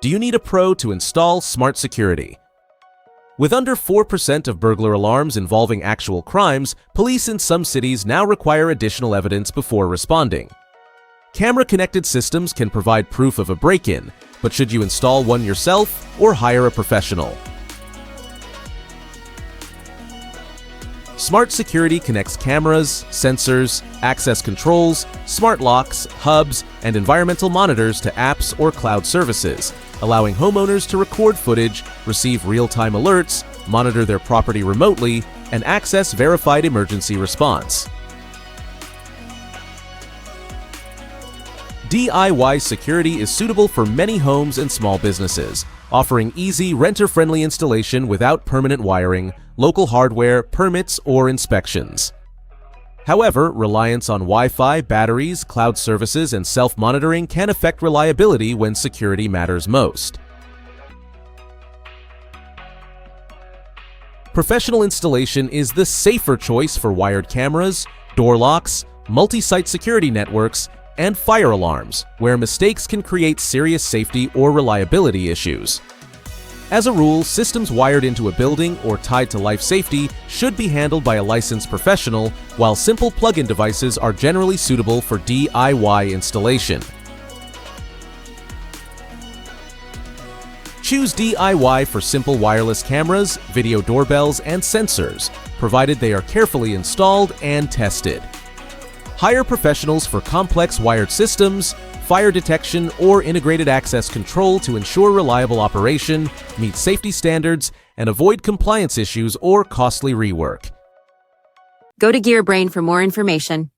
Do you need a pro to install smart security? With under 4% of burglar alarms involving actual crimes, police in some cities now require additional evidence before responding. Camera-connected systems can provide proof of a break-in, but should you install one yourself or hire a professional? Smart security connects cameras, sensors, access controls, smart locks, hubs, and environmental monitors to apps or cloud services, allowing homeowners to record footage, receive real-time alerts, monitor their property remotely, and access verified emergency response. DIY security is suitable for many homes and small businesses, offering easy, renter-friendly installation without permanent wiring, local hardware, permits, or inspections. However, reliance on Wi-Fi, batteries, cloud services, and self-monitoring can affect reliability when security matters most. Professional installation is the safer choice for wired cameras, door locks, multi-site security networks, and fire alarms, where mistakes can create serious safety or reliability issues. As a rule, systems wired into a building or tied to life safety should be handled by a licensed professional, while simple plug-in devices are generally suitable for DIY installation. Choose DIY for simple wireless cameras, video doorbells, and sensors, provided they are carefully installed and tested. Hire professionals for complex wired systems, fire detection, or integrated access control to ensure reliable operation, meet safety standards, and avoid compliance issues or costly rework. Go to GearBrain for more information.